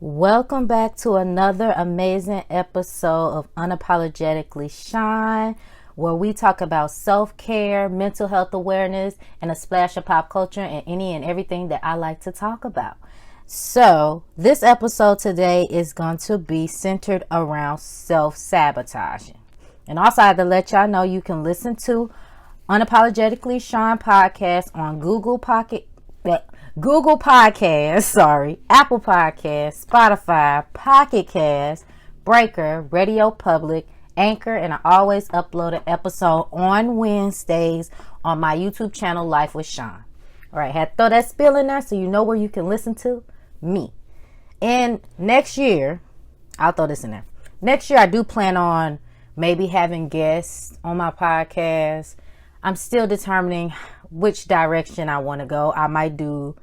Welcome back to another amazing episode of Unapologetically Shaun, where we talk about self-care, mental health awareness, and a splash of pop culture and any and everything that I like to talk about. So this episode today is going to be centered around self-sabotaging. And also I have to let y'all know you can listen to Unapologetically Shaun Podcast on Google Podcasts, Apple Podcasts, Spotify, Pocket Cast, Breaker, Radio Public, Anchor, and I always upload an episode on Wednesdays on my YouTube channel, Life with Shaun. All right, had to throw that spiel in there so you know where you can listen to me. And next year, I'll throw this in there. Next year, I do plan on maybe having guests on my podcast. I'm still determining which direction I want to go. I might do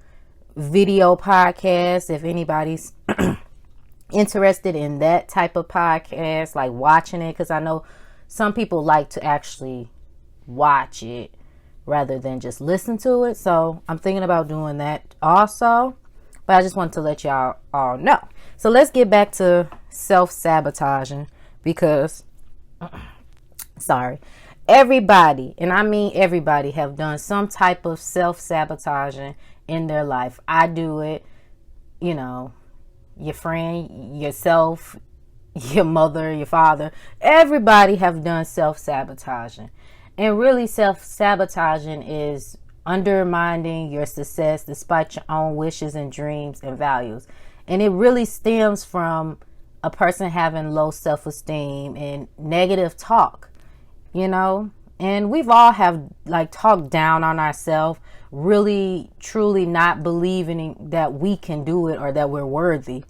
video podcasts if anybody's interested in that type of podcast, like watching it, because I know some people like to actually watch it rather than just listen to it. So I'm thinking about doing that also, but I just wanted to let y'all all know. So let's get back to self-sabotaging, because everybody, and I mean everybody, have done some type of self-sabotaging in their life. I do it, your friend, yourself, your mother, your father. Everybody have done self-sabotaging. And really, self-sabotaging is undermining your success despite your own wishes and dreams and values. And it really stems from a person having low self-esteem and negative talk. And we've all have talked down on ourselves, really truly not believing that we can do it or that we're worthy.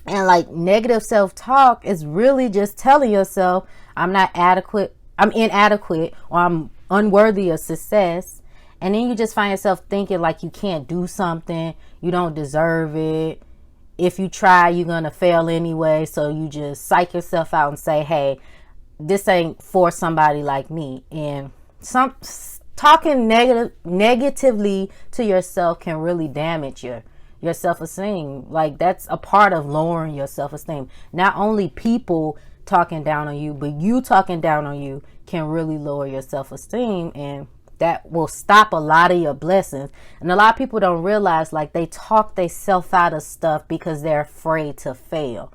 And negative self-talk is really just telling yourself, I'm not adequate, I'm inadequate, or I'm unworthy of success. And then you just find yourself thinking like you can't do something, you don't deserve it. If you try, you're going to fail anyway. So you just psych yourself out and say, hey, this ain't for somebody like me. And talking negatively to yourself can really damage your self-esteem. That's a part of lowering your self-esteem. Not only people talking down on you, but you talking down on you can really lower your self-esteem, and that will stop a lot of your blessings. And a lot of people don't realize they talk themselves out of stuff because they're afraid to fail.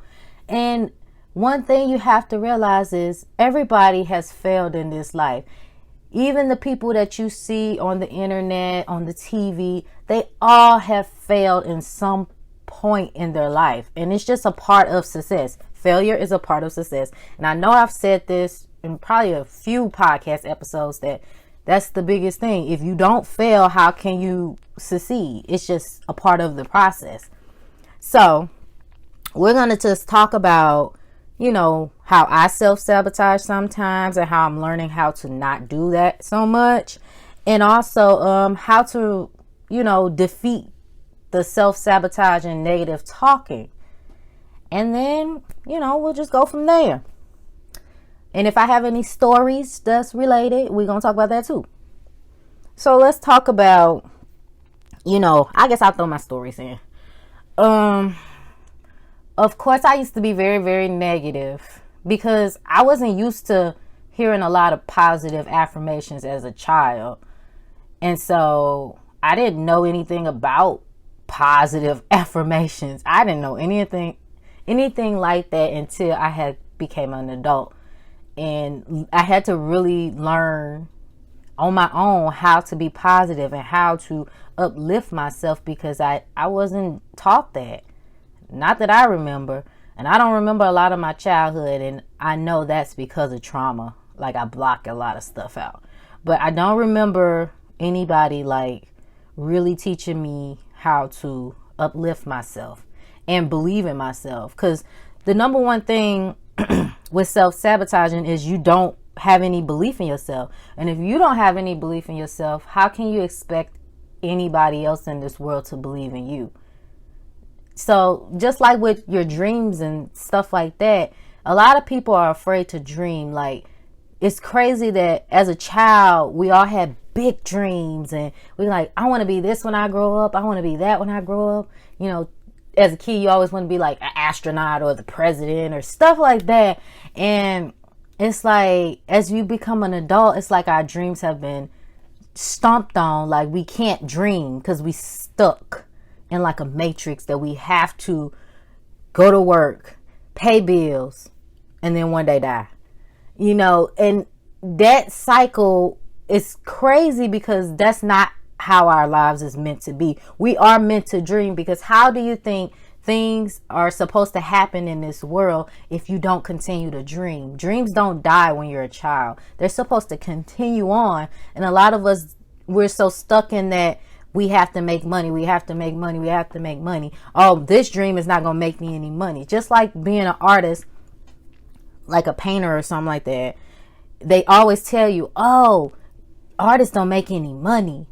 And one thing you have to realize is everybody has failed in this life. Even the people that you see on the internet, on the TV, they all have failed in some point in their life. And it's just a part of success. Failure is a part of success. And I know I've said this in probably a few podcast episodes that's the biggest thing. If you don't fail, how can you succeed? It's just a part of the process. So we're going to just talk about how I self-sabotage sometimes and how I'm learning how to not do that so much. And also how to, defeat the self-sabotaging negative talking. And then, we'll just go from there. And if I have any stories that's related, we're going to talk about that too. So let's talk about, I guess I'll throw my stories in. Of course, I used to be very, very negative because I wasn't used to hearing a lot of positive affirmations as a child. And so I didn't know anything about positive affirmations. I didn't know anything like that until I had became an adult. And I had to really learn on my own how to be positive and how to uplift myself because I wasn't taught that. Not that I remember. And I don't remember a lot of my childhood. And I know that's because of trauma. I block a lot of stuff out. But I don't remember anybody really teaching me how to uplift myself and believe in myself. Because the number one thing with self-sabotaging is you don't have any belief in yourself. And if you don't have any belief in yourself, how can you expect anybody else in this world to believe in you? So just like with your dreams and stuff like that, a lot of people are afraid to dream. It's crazy that as a child, we all had big dreams, and we like, I want to be this when I grow up. I want to be that when I grow up. You know, as a kid, you always want to be like an astronaut or the president or stuff like that. And it's like, as you become an adult, it's like our dreams have been stomped on. Like, we can't dream because we stuck in like a matrix that we have to go to work, pay bills, and then one day die. You know, and that cycle is crazy because that's not how our lives is meant to be. We are meant to dream, because how do you think things are supposed to happen in this world if you don't continue to dream? Dreams don't die when you're a child. They're supposed to continue on. And a lot of us, we're so stuck in that we have to make money. We have to make money. We have to make money. Oh, this dream is not going to make me any money. Just like being an artist, like a painter or something like that. They always tell you, oh, artists don't make any money.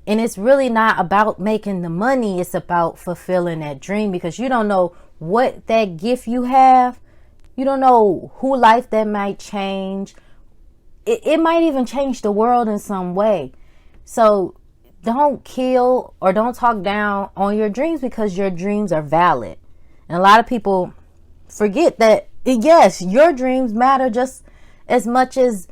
And it's really not about making the money. It's about fulfilling that dream, because you don't know what that gift you have. You don't know who life that might change. It might even change the world in some way. So don't kill or don't talk down on your dreams, because your dreams are valid. And a lot of people forget that, yes, your dreams matter just as much as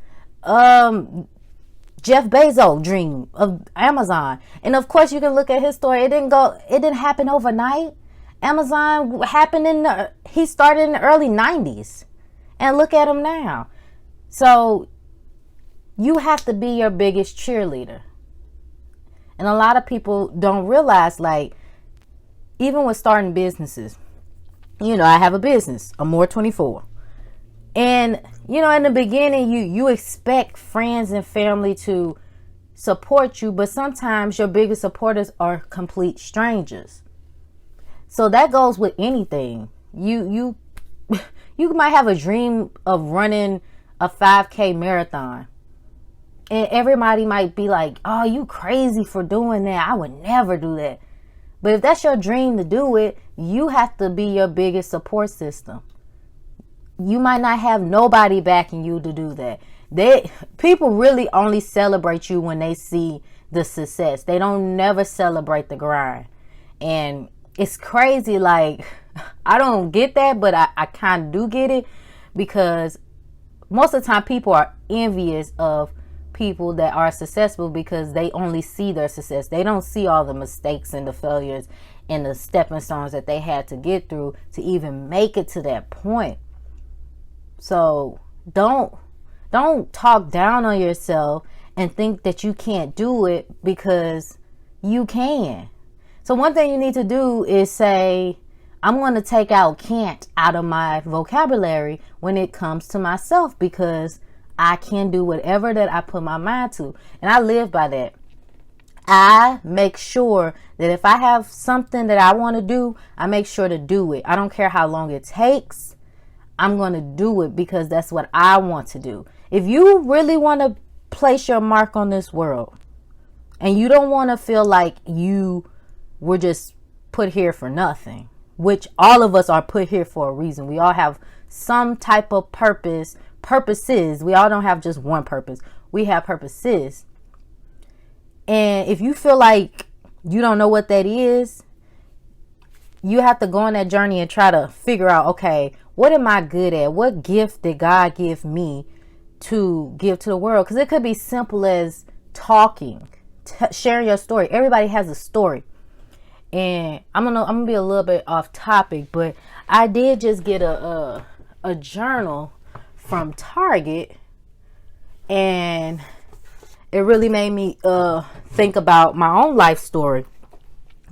Jeff Bezos' dream of Amazon. And of course, you can look at his story. It didn't happen overnight. Amazon happened he started in the early 90s. And look at him now. So you have to be your biggest cheerleader. And a lot of people don't realize, like, even with starting businesses, you know, I have a business, Amour XXIV. And, you know, in the beginning, you expect friends and family to support you, but sometimes your biggest supporters are complete strangers. So that goes with anything. You might have a dream of running a 5K marathon. And everybody might be like, oh, you crazy for doing that. I would never do that. But if that's your dream to do it, you have to be your biggest support system. You might not have nobody backing you to do that. People really only celebrate you when they see the success. They don't never celebrate the grind. And it's crazy. Like, I don't get that, but I kind of do get it, because most of the time people are envious of people that are successful because they only see their success. They don't see all the mistakes and the failures and the stepping stones that they had to get through to even make it to that point. So don't talk down on yourself and think that you can't do it, because you can. So one thing you need to do is say, I'm going to take out can't out of my vocabulary when it comes to myself, because I can do whatever that I put my mind to. And I live by that. I make sure that if I have something that I want to do, I make sure to do it. I don't care how long it takes. I'm going to do it because that's what I want to do. If you really want to place your mark on this world, and you don't want to feel like you were just put here for nothing, which all of us are put here for a reason. We all have some type of purposes. We all don't have just one purpose. We have purposes. And if you feel like you don't know what that is, you have to go on that journey and try to figure out, okay, what am I good at? What gift did God give me to give to the world? Because it could be simple as talking, sharing your story. Everybody has a story. And I'm gonna be a little bit off topic, but I did just get a journal from Target, and it really made me think about my own life story,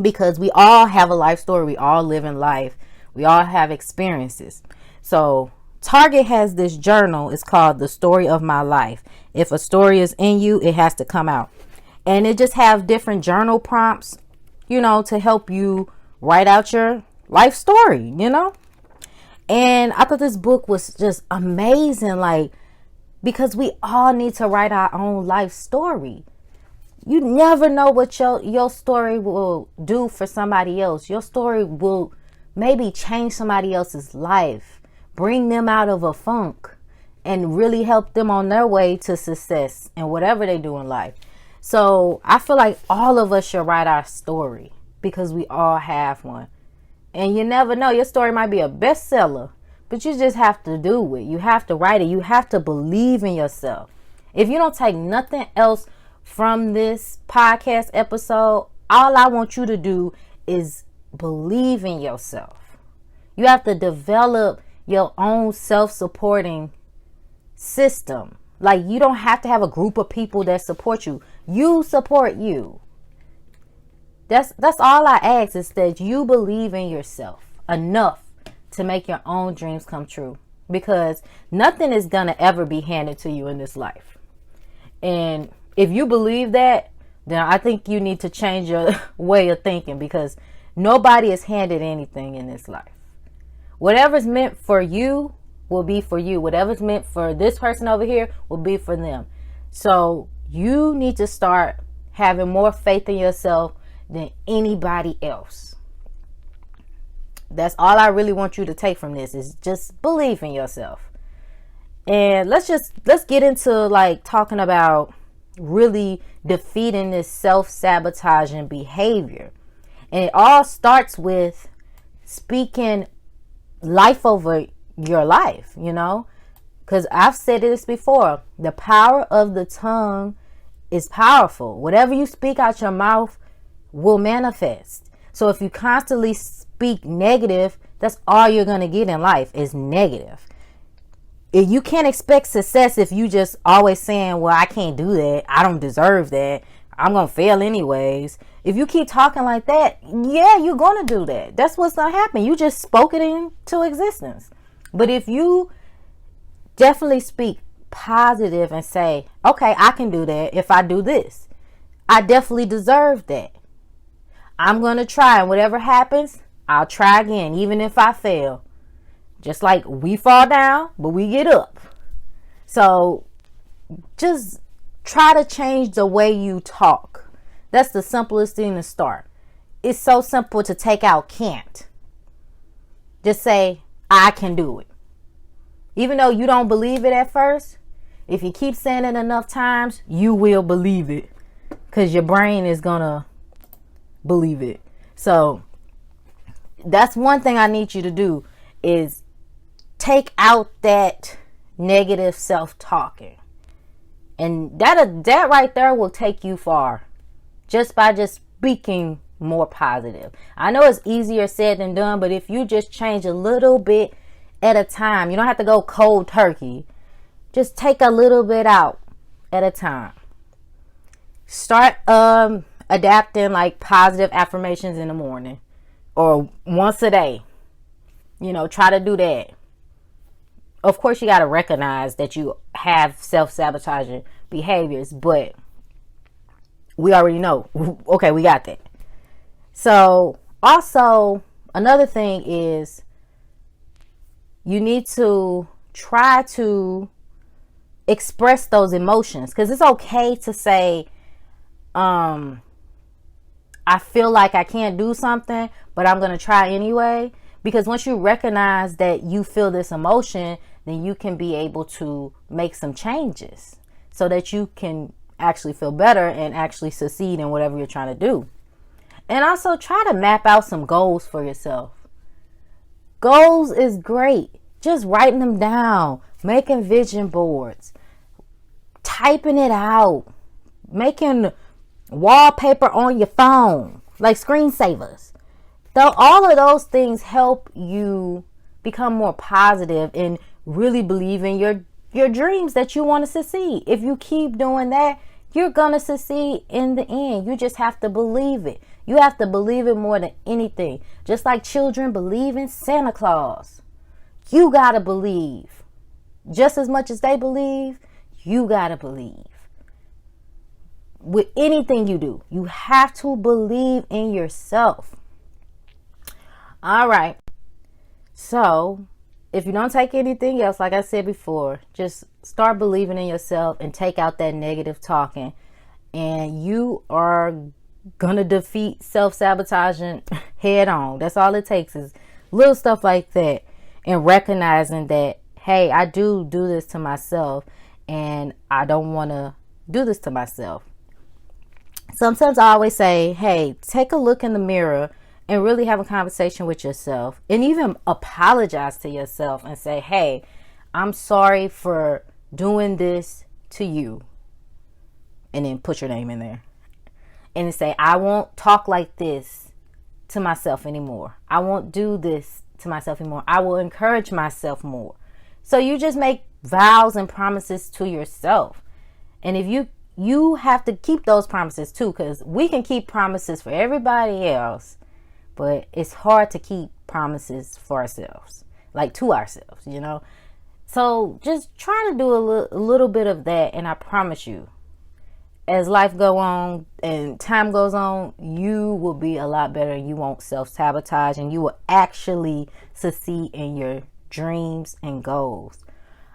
because we all have a life story. We all live in life. We all have experiences. So Target has this journal. It's called The Story of My Life. If a story is in you, it has to come out. And it just have different journal prompts, you know, to help you write out your life story, you know. And I thought this book was just amazing, like, because we all need to write our own life story. You never know what your story will do for somebody else. Your story will maybe change somebody else's life, bring them out of a funk, and really help them on their way to success and whatever they do in life. So I feel like all of us should write our story, because we all have one. And you never know, your story might be a bestseller, but you just have to do it. You have to write it. You have to believe in yourself. If you don't take nothing else from this podcast episode, all I want you to do is believe in yourself. You have to develop your own self-supporting system. Like, you don't have to have a group of people that support you. You support you. That's all I ask, is that you believe in yourself enough to make your own dreams come true. Because nothing is going to ever be handed to you in this life. And if you believe that, then I think you need to change your way of thinking, because nobody is handed anything in this life. Whatever's meant for you will be for you. Whatever's meant for this person over here will be for them. So you need to start having more faith in yourself than anybody else. That's all I really want you to take from this, is just believe in yourself. And let's get into like talking about really defeating this self-sabotaging behavior. And it all starts with speaking life over your life, you know, because I've said this before. The power of the tongue is powerful. Whatever you speak out your mouth will manifest. So if you constantly speak negative, that's all you're going to get in life is negative. You can't expect success if you just always saying, well, I can't do that, I don't deserve that, I'm going to fail anyways. If you keep talking like that, yeah, you're going to do that. That's what's going to happen. You just spoke it into existence. But if you definitely speak positive and say, okay, I can do that if I do this, I definitely deserve that, I'm going to try, and whatever happens, I'll try again, even if I fail. Just like we fall down, but we get up. So just try to change the way you talk. That's the simplest thing to start. It's so simple to take out can't. Just say, I can do it. Even though you don't believe it at first, if you keep saying it enough times, you will believe it, because your brain is going to believe it. So that's one thing I need you to do, is take out that negative self-talking. And that right there will take you far, just by just speaking more positive. I know it's easier said than done, but if you just change a little bit at a time, you don't have to go cold turkey. Just take a little bit out at a time. Start adapting like positive affirmations in the morning or once a day. You know, try to do that. Of course, you got to recognize that you have self-sabotaging behaviors, but we already know. Okay, we got that. So also, another thing is you need to try to express those emotions, because it's okay to say, I feel like I can't do something, but I'm going to try anyway. Because once you recognize that you feel this emotion, then you can be able to make some changes so that you can actually feel better and actually succeed in whatever you're trying to do. And also try to map out some goals for yourself. Goals is great. Just writing them down, making vision boards, typing it out, making wallpaper on your phone, like screensavers. Though all of those things help you become more positive and really believe in your dreams that you want to succeed. If you keep doing that, you're going to succeed in the end. You just have to believe it. You have to believe it more than anything. Just like children believe in Santa Claus. You got to believe. Just as much as they believe, you got to believe. With anything you do, you have to believe in yourself. All right. So, if you don't take anything else, like I said before, just start believing in yourself and take out that negative talking. And you are going to defeat self-sabotaging head on. That's all it takes, is little stuff like that. And recognizing that, hey, I do this to myself, and I don't want to do this to myself. Sometimes I always say, hey, take a look in the mirror and really have a conversation with yourself, and even apologize to yourself and say, hey, I'm sorry for doing this to you. And then put your name in there. And say, I won't talk like this to myself anymore. I won't do this to myself anymore. I will encourage myself more. So you just make vows and promises to yourself. And if you have to keep those promises too, because we can keep promises for everybody else, but it's hard to keep promises for ourselves, like to ourselves, you know. So just trying to do a little bit of that, and I promise you, as life go on and time goes on, you will be a lot better. You won't self-sabotage, and you will actually succeed in your dreams and goals.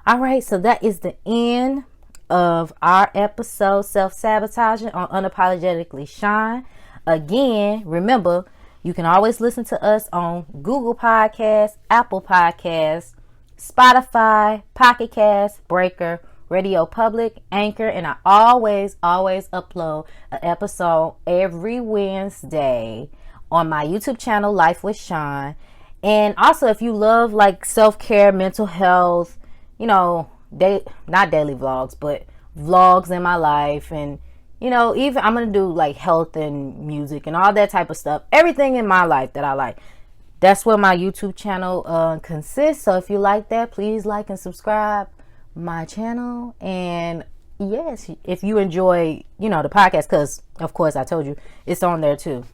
All right, so that is the end of our episode, Self-Sabotaging on Unapologetically Shaun. Again, remember, you can always listen to us on Google Podcasts, Apple Podcasts, Spotify, Pocket Cast, Breaker, Radio Public, Anchor, and I always upload an episode every Wednesday on my YouTube channel, Life with Shaun. And also, if you love like self-care, mental health, you know, not daily vlogs, but vlogs in my life, and you know, even I'm gonna do like health and music and all that type of stuff, everything in my life that I like. That's what my YouTube channel consists. So if you like that, please like and subscribe my channel. And yes, if you enjoy, you know, the podcast, because of course I told you it's on there too.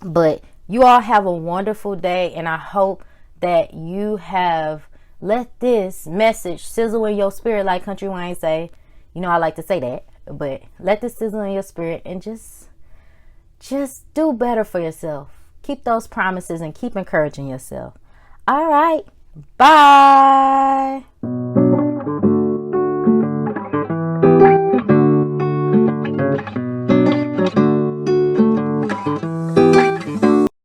But you all have a wonderful day, and I hope that you have let this message sizzle in your spirit, like Country Wayne say. You know, I like to say that, but let this sizzle in your spirit, and just do better for yourself. Keep those promises and keep encouraging yourself. All right, bye.